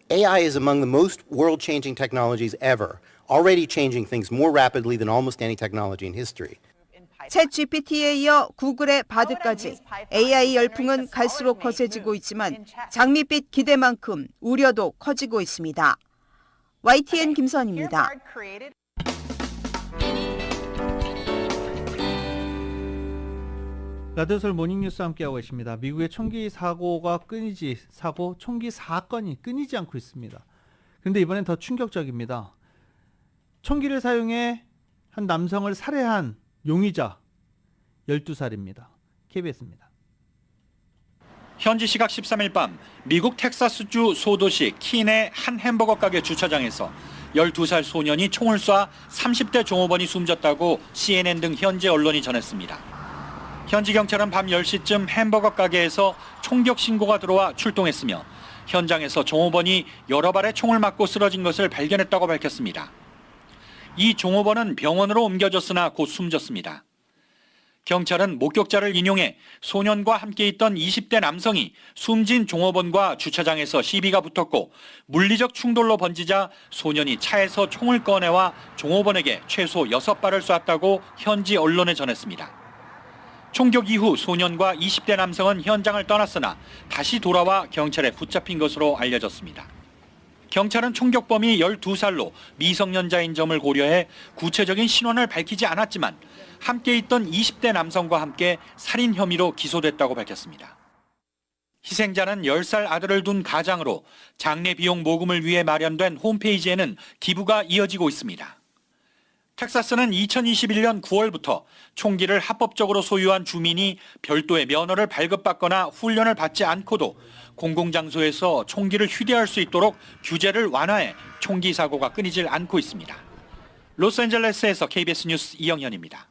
AI is among the most world-changing technologies ever, already changing things more rapidly than almost any technology in history. 챗 GPT에 이어 구글의 바드까지 AI 열풍은 갈수록 거세지고 있지만 장밋빛 기대만큼 우려도 커지고 있습니다. YTN 김선입니다. 라디오솔 모닝뉴스 함께하고 계십니다. 미국의 총기 총기 사건이 끊이지 않고 있습니다. 그런데 이번엔 더 충격적입니다. 총기를 사용해 한 남성을 살해한 용의자 12살입니다. KBS입니다. 현지 시각 13일 밤 미국 텍사스주 소도시 킨의 한 햄버거 가게 주차장에서 12살 소년이 총을 쏴 30대 종업원이 숨졌다고 CNN 등 현지 언론이 전했습니다. 현지 경찰은 밤 10시쯤 햄버거 가게에서 총격 신고가 들어와 출동했으며 현장에서 종업원이 여러 발의 총을 맞고 쓰러진 것을 발견했다고 밝혔습니다. 이 종업원은 병원으로 옮겨졌으나 곧 숨졌습니다. 경찰은 목격자를 인용해 소년과 함께 있던 20대 남성이 숨진 종업원과 주차장에서 시비가 붙었고 물리적 충돌로 번지자 소년이 차에서 총을 꺼내와 종업원에게 최소 6발을 쐈다고 현지 언론에 전했습니다. 총격 이후 소년과 20대 남성은 현장을 떠났으나 다시 돌아와 경찰에 붙잡힌 것으로 알려졌습니다. 경찰은 총격범이 12살로 미성년자인 점을 고려해 구체적인 신원을 밝히지 않았지만 함께 있던 20대 남성과 함께 살인 혐의로 기소됐다고 밝혔습니다. 희생자는 10살 아들을 둔 가장으로 장례 비용 모금을 위해 마련된 홈페이지에는 기부가 이어지고 있습니다. 텍사스는 2021년 9월부터 총기를 합법적으로 소유한 주민이 별도의 면허를 발급받거나 훈련을 받지 않고도 공공장소에서 총기를 휴대할 수 있도록 규제를 완화해 총기 사고가 끊이질 않고 있습니다. 로스앤젤레스에서 KBS 뉴스 이영현입니다.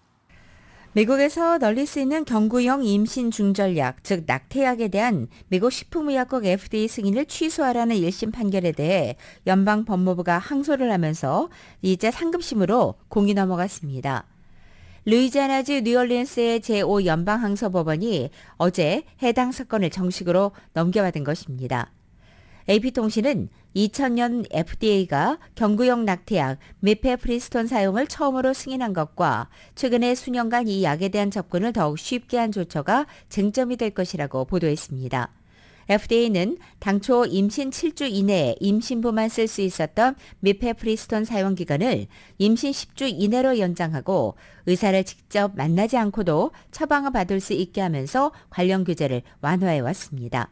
미국에서 널리 쓰이는 경구용 임신 중절약, 즉 낙태약에 대한 미국 식품의약국 FDA 승인을 취소하라는 1심 판결에 대해 연방 법무부가 항소를 하면서 이제 상급심으로 공이 넘어갔습니다. 루이지애나주 뉴올리언스의 제5연방항소법원이 어제 해당 사건을 정식으로 넘겨받은 것입니다. AP통신은 2000년 FDA가 경구용 낙태약 미페프리스톤 사용을 처음으로 승인한 것과 최근에 수년간 이 약에 대한 접근을 더욱 쉽게 한 조처가 쟁점이 될 것이라고 보도했습니다. FDA는 당초 임신 7주 이내에 임신부만 쓸 수 있었던 미페프리스톤 사용 기간을 임신 10주 이내로 연장하고 의사를 직접 만나지 않고도 처방을 받을 수 있게 하면서 관련 규제를 완화해 왔습니다.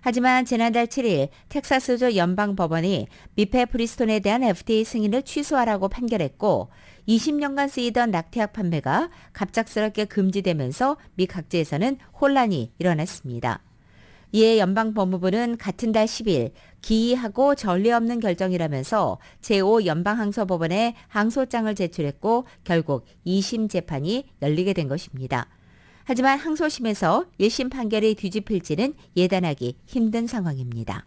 하지만 지난달 7일 텍사스주 연방법원이 미페프리스톤에 대한 FDA 승인을 취소하라고 판결했고 20년간 쓰이던 낙태약 판매가 갑작스럽게 금지되면서 미 각지에서는 혼란이 일어났습니다. 이에 연방법무부는 같은 달 10일 기이하고 전례 없는 결정이라면서 제5연방항소법원에 항소장을 제출했고 결국 2심 재판이 열리게 된 것입니다. 하지만 항소심에서 1심 판결이 뒤집힐지는 예단하기 힘든 상황입니다.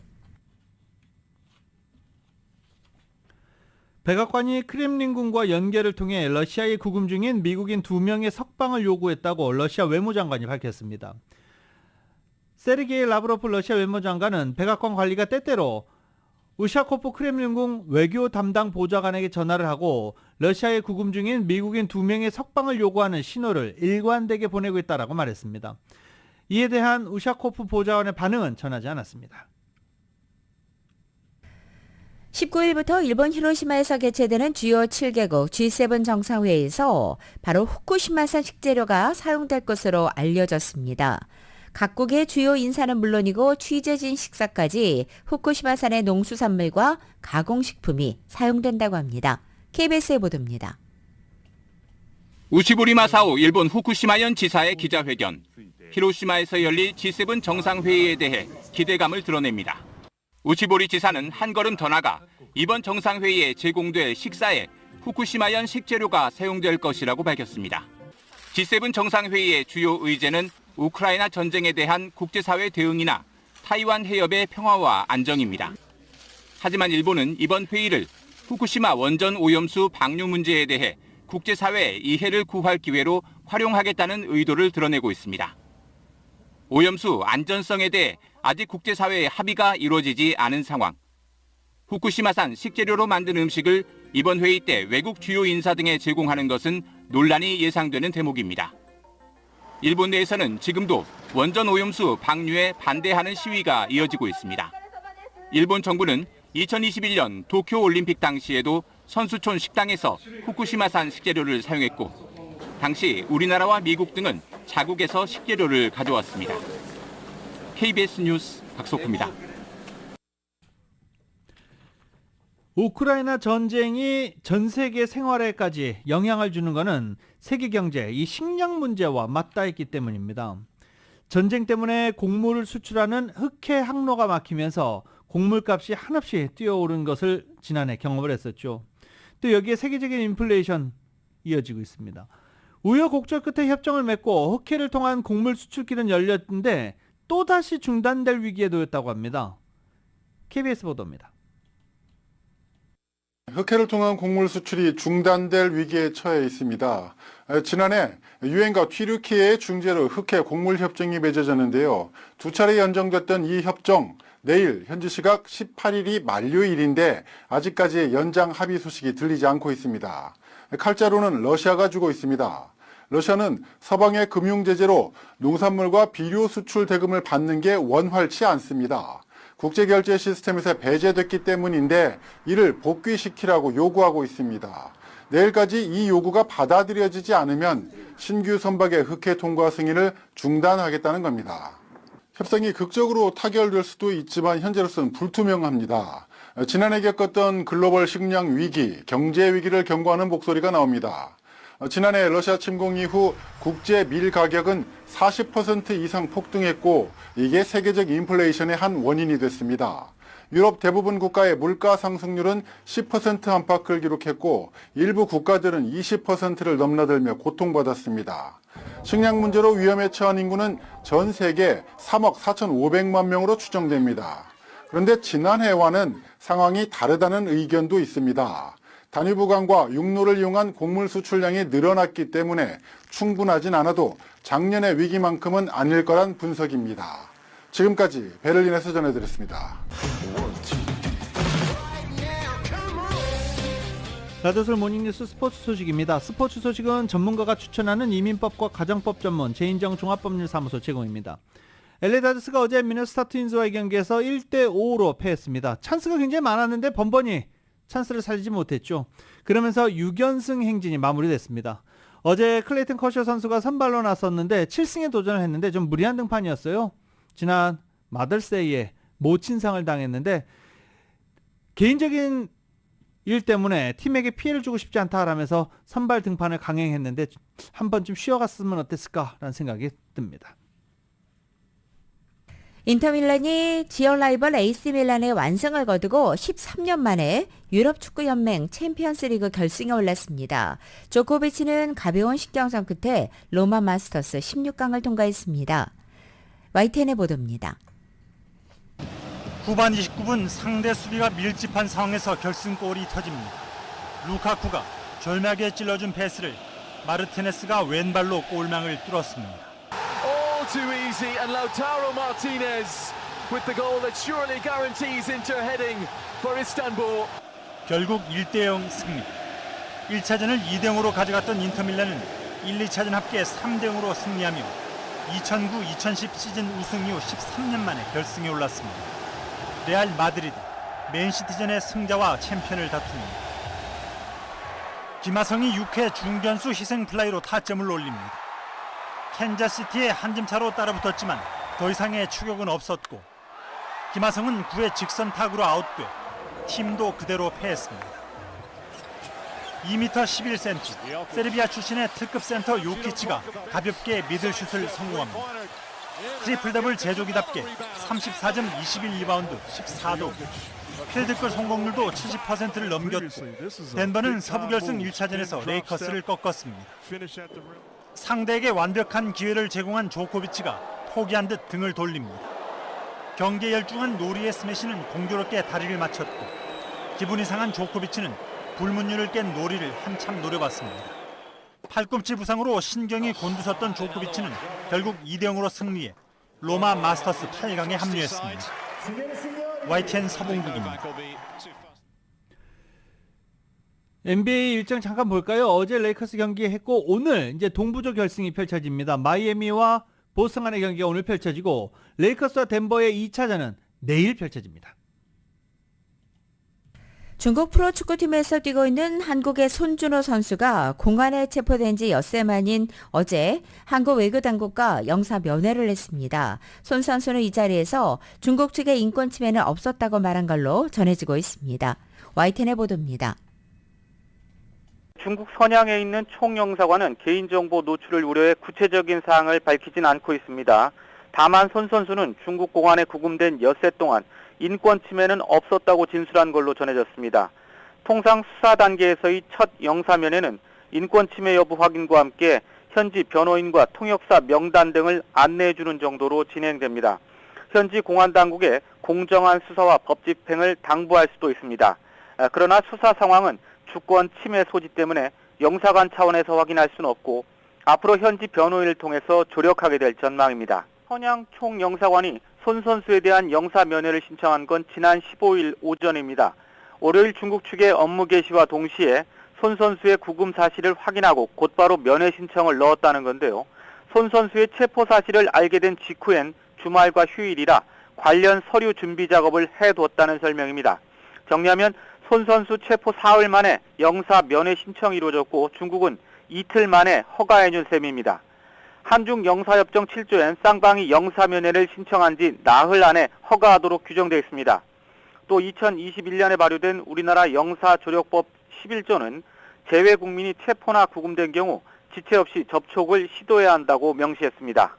백악관이 크렘린궁과 연계를 통해 러시아에 구금 중인 미국인 2명의 석방을 요구했다고 러시아 외무장관이 밝혔습니다. 세르게이 라브로프 러시아 외무장관은 백악관 관리가 때때로 우샤코프 크렘린궁 외교 담당 보좌관에게 전화를 하고 러시아에 구금 중인 미국인 2명의 석방을 요구하는 신호를 일관되게 보내고 있다라고 말했습니다. 이에 대한 우샤코프 보좌관의 반응은 전하지 않았습니다. 19일부터 일본 히로시마에서 개최되는 주요 7개국 G7 정상회의에서 바로 후쿠시마산 식재료가 사용될 것으로 알려졌습니다. 각국의 주요 인사는 물론이고 취재진 식사까지 후쿠시마산의 농수산물과 가공식품이 사용된다고 합니다. KBS의 보도입니다. 우시보리 마사오 일본 후쿠시마현 지사의 기자회견. 히로시마에서 열릴 G7 정상회의에 대해 기대감을 드러냅니다. 우시보리 지사는 한 걸음 더 나가 이번 정상회의에 제공될 식사에 후쿠시마현 식재료가 사용될 것이라고 밝혔습니다. G7 정상회의의 주요 의제는 우크라이나 전쟁에 대한 국제사회 대응이나 타이완 해협의 평화와 안정입니다. 하지만 일본은 이번 회의를 후쿠시마 원전 오염수 방류 문제에 대해 국제사회의 이해를 구할 기회로 활용하겠다는 의도를 드러내고 있습니다. 오염수 안전성에 대해 아직 국제사회의 합의가 이루어지지 않은 상황. 후쿠시마산 식재료로 만든 음식을 이번 회의 때 외국 주요 인사 등에 제공하는 것은 논란이 예상되는 대목입니다. 일본 내에서는 지금도 원전 오염수 방류에 반대하는 시위가 이어지고 있습니다. 일본 정부는 2021년 도쿄올림픽 당시에도 선수촌 식당에서 후쿠시마산 식재료를 사용했고 당시 우리나라와 미국 등은 자국에서 식재료를 가져왔습니다. KBS 뉴스 박석호입니다. 우크라이나 전쟁이 전 세계 생활에까지 영향을 주는 것은 세계 경제, 이 식량 문제와 맞닿아 있기 때문입니다. 전쟁 때문에 곡물을 수출하는 흑해 항로가 막히면서 곡물값이 한없이 뛰어오른 것을 지난해 경험을 했었죠. 또 여기에 세계적인 인플레이션 이어지고 있습니다. 우여곡절 끝에 협정을 맺고 흑해를 통한 곡물 수출길은 열렸는데 또다시 중단될 위기에 놓였다고 합니다. KBS 보도입니다. 흑해를 통한 곡물 수출이 중단될 위기에 처해 있습니다. 지난해 유엔과 튀르키예의 중재로 흑해 곡물 협정이 맺어졌는데요. 두 차례 연장됐던 이 협정, 내일 현지 시각 18일이 만료일인데 아직까지 연장 합의 소식이 들리지 않고 있습니다. 칼자루는 러시아가 주고 있습니다. 러시아는 서방의 금융 제재로 농산물과 비료 수출 대금을 받는 게 원활치 않습니다. 국제결제 시스템에서 배제됐기 때문인데 이를 복귀시키라고 요구하고 있습니다. 내일까지 이 요구가 받아들여지지 않으면 신규 선박의 흑해 통과 승인을 중단하겠다는 겁니다. 협상이 극적으로 타결될 수도 있지만 현재로서는 불투명합니다. 지난해 겪었던 글로벌 식량 위기, 경제 위기를 경고하는 목소리가 나옵니다. 지난해 러시아 침공 이후 국제 밀 가격은 40% 이상 폭등했고 이게 세계적 인플레이션의 한 원인이 됐습니다. 유럽 대부분 국가의 물가 상승률은 10% 안팎을 기록했고 일부 국가들은 20%를 넘나들며 고통받았습니다. 식량 문제로 위험에 처한 인구는 전 세계 3억 4,500만 명으로 추정됩니다. 그런데 지난해와는 상황이 다르다는 의견도 있습니다. 다뉴브강과 육로를 이용한 곡물 수출량이 늘어났기 때문에 충분하진 않아도 작년의 위기만큼은 아닐 거란 분석입니다. 지금까지 베를린에서 전해드렸습니다. 라디오솔 모닝뉴스 스포츠 소식입니다. 스포츠 소식은 전문가가 추천하는 이민법과 가정법 전문 제인정 종합법률사무소 제공입니다. LA 다저스가 어제 미네소타 트윈즈와의 경기에서 1대5로 패했습니다. 찬스가 굉장히 많았는데 번번이 찬스를 살리지 못했죠. 그러면서 6연승 행진이 마무리됐습니다. 어제 클레이튼 커쇼 선수가 선발로 나섰는데 7승에 도전을 했는데 좀 무리한 등판이었어요. 지난 마더스데이에 모친상을 당했는데 개인적인 일 때문에 팀에게 피해를 주고 싶지 않다라면서 선발 등판을 강행했는데 한 번쯤 쉬어갔으면 어땠을까라는 생각이 듭니다. 인터밀란이 지역 라이벌 AC 밀란의 완승을 거두고 13년 만에 유럽 축구연맹 챔피언스리그 결승에 올랐습니다. 조코비치는 가벼운 식경선 끝에 로마 마스터스 16강을 통과했습니다. YTN의 보도입니다. 후반 29분 상대 수비가 밀집한 상황에서 결승골이 터집니다. 루카쿠가 절묘하게 찔러준 패스를 마르티네스가 왼발로 골망을 뚫었습니다. All too easy, and Lautaro Martinez with the goal that surely guarantees Inter heading for Istanbul. 결국 1대0 승리. 1차전을 2대0으로 가져갔던 인터밀란은 1, 2차전 합계 3대0으로 승리하며 2009-2010 시즌 우승 이후 13년 만에 결승에 올랐습니다. 레알 마드리드, 맨시티전의 승자와 챔피언을 다툽니다. 김하성이 6회 중견수 희생 플라이로 타점을 올립니다. 캔자스시티의 한 점 차로 따라붙었지만 더 이상의 추격은 없었고 김하성은 9회 직선 타구로 아웃돼 팀도 그대로 패했습니다. 2m 11cm, 세르비아 출신의 특급 센터 요키치가 가볍게 미들슛을 성공합니다. 트리플 더블 제조기답게 34점 21리바운드 14도, 필드골 성공률도 70%를 넘겼고 덴버는 서부 결승 1차전에서 레이커스를 꺾었습니다. 상대에게 완벽한 기회를 제공한 조코비치가 포기한 듯 등을 돌립니다. 경기에 열중한 노리의 스매시는 공교롭게 다리를 맞췄고 기분이 상한 조코비치는 불문율을 깬 노리를 한참 노려봤습니다. 팔꿈치 부상으로 신경이 곤두섰던 조코비치는 결국 2대0으로 승리해 로마 마스터스 8강에 합류했습니다. YTN 서봉국입니다. NBA 일정 잠깐 볼까요? 어제 레이커스 경기 했고 오늘 이제 동부조 결승이 펼쳐집니다. 마이애미와 보스턴 간의 경기가 오늘 펼쳐지고 레이커스와 덴버의 2차전은 내일 펼쳐집니다. 중국 프로축구팀에서 뛰고 있는 한국의 손준호 선수가 공안에 체포된 지 엿새 만인 어제 한국 외교당국과 영사 면회를 했습니다. 손 선수는 이 자리에서 중국 측의 인권 침해는 없었다고 말한 걸로 전해지고 있습니다. YTN의 보도입니다. 중국 선양에 있는 총영사관은 개인정보 노출을 우려해 구체적인 사항을 밝히진 않고 있습니다. 다만 손 선수는 중국 공안에 구금된 엿새 동안 인권 침해는 없었다고 진술한 걸로 전해졌습니다. 통상 수사 단계에서의 첫 영사면회는 인권 침해 여부 확인과 함께 현지 변호인과 통역사 명단 등을 안내해주는 정도로 진행됩니다. 현지 공안 당국에 공정한 수사와 법 집행을 당부할 수도 있습니다. 그러나 수사 상황은 주권 침해 소지 때문에 영사관 차원에서 확인할 수는 없고 앞으로 현지 변호인을 통해서 조력하게 될 전망입니다. 헌양 총영사관이 손 선수에 대한 영사 면회를 신청한 건 지난 15일 오전입니다. 월요일 중국 측의 업무 개시와 동시에 손 선수의 구금 사실을 확인하고 곧바로 면회 신청을 넣었다는 건데요. 손 선수의 체포 사실을 알게 된 직후엔 주말과 휴일이라 관련 서류 준비 작업을 해뒀다는 설명입니다. 정리하면 손 선수 체포 사흘 만에 영사 면회 신청이 이루어졌고 중국은 이틀 만에 허가해준 셈입니다. 한중 영사협정 7조엔 쌍방이 영사면회를 신청한 지 나흘 안에 허가하도록 규정되어 있습니다. 또 2021년에 발효된 우리나라 영사조력법 11조는 재외 국민이 체포나 구금된 경우 지체 없이 접촉을 시도해야 한다고 명시했습니다.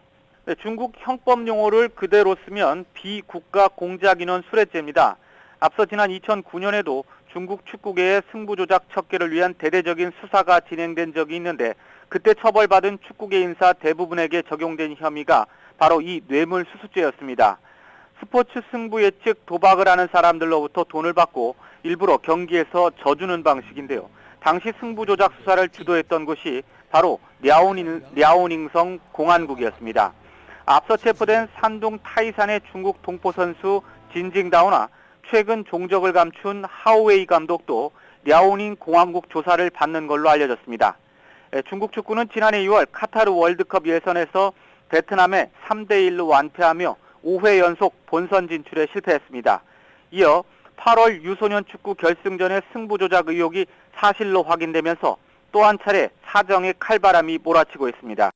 중국 형법 용어를 그대로 쓰면 비국가 공작인원 수뢰죄입니다. 앞서 지난 2009년에도 중국 축구계의 승부조작 척결을 위한 대대적인 수사가 진행된 적이 있는데 그때 처벌받은 축구계 인사 대부분에게 적용된 혐의가 바로 이 뇌물수수죄였습니다. 스포츠 승부 예측 도박을 하는 사람들로부터 돈을 받고 일부러 경기에서 져주는 방식인데요. 당시 승부조작 수사를 주도했던 곳이 바로 랴오닝성 공안국이었습니다. 앞서 체포된 산둥 타이산의 중국 동포 선수 진징다오나 최근 종적을 감춘 하오웨이 감독도 랴오닝 공화국 조사를 받는 걸로 알려졌습니다. 중국 축구는 지난해 6월 카타르 월드컵 예선에서 베트남에 3대1로 완패하며 5회 연속 본선 진출에 실패했습니다. 이어 8월 유소년 축구 결승전의 승부조작 의혹이 사실로 확인되면서 또 한 차례 사정의 칼바람이 몰아치고 있습니다.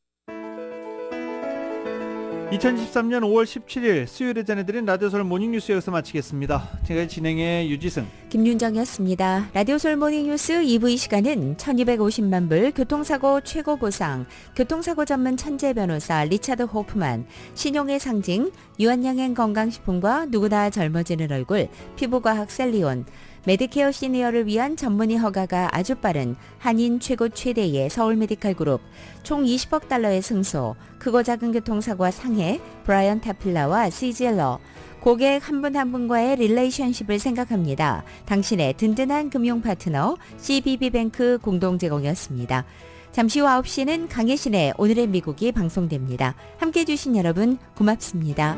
2023년 5월 17일 수요일에 전해드린 라디오솔 모닝뉴스 여기서 마치겠습니다. 제가 진행의 유지승, 김윤정이었습니다. 라디오솔 모닝뉴스 2부 이 시간은 1250만 불 교통사고 최고 보상, 교통사고 전문 천재 변호사 리차드 호프만, 신용의 상징 유한양행 건강식품과 누구나 젊어지는 얼굴 피부과학 셀리온, 메디케어 시니어를 위한 전문의 허가가 아주 빠른 한인 최고 최대의 서울 메디칼 그룹, 총 20억 달러의 승소, 크고 작은 교통사고와 상해 브라이언 타필라와 CGL러, 고객 한 분 한 분과의 릴레이션십을 생각합니다. 당신의 든든한 금융 파트너 CBB뱅크 공동 제공이었습니다. 잠시 후 9시는 강혜신의 오늘의 미국이 방송됩니다. 함께해 주신 여러분 고맙습니다.